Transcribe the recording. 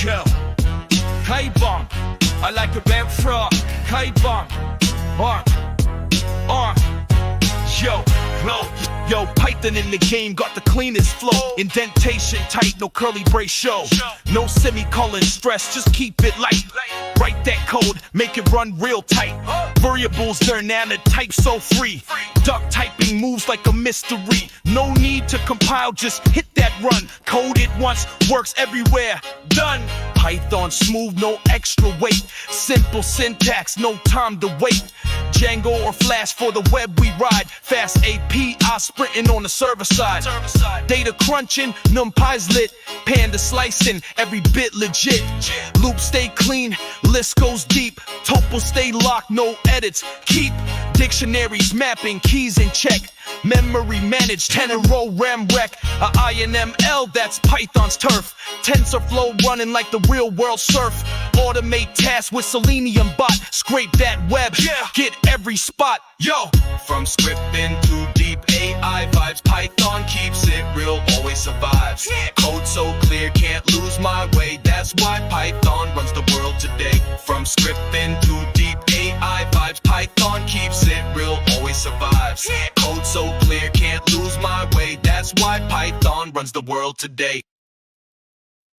Yo, kite bomb. I like a bad frog. Kite bomb. Yo, flow. Yo, Python in the game got the cleanest flow. Indentation tight, no curly brace show. No semicolon stress, just keep it light. Write that code, make it run real tight. Variables turn nano type so free. Duck typing moves like a mystery. No need to compile, just hit that run. Code it once, works everywhere. Done. Python smooth, no extra weight. Simple syntax, no time to wait. Django or Flash for the web we ride. Fast API sprinting on the server side. Data crunching, numpy's lit. Panda slicing, every bit legit. Loop stay clean, list goes deep. Tuple stay locked, no edits. Keep dictionaries mapping, keys in check. Memory managed, 10 in row RAM rec. A INML, that's Python's turf. TensorFlow running like the real world surf. Automate tasks with Selenium bot. Scrape that web, get every spot. Yo, from scripting to deep AI vibes, Python keeps it real, always survives. Code so clear, can't lose my way. That's why Python runs the world today. From scripting to deep AI vibes, Python keeps it real, always survives. Code so clear, can't lose my way. That's why Python runs the world today.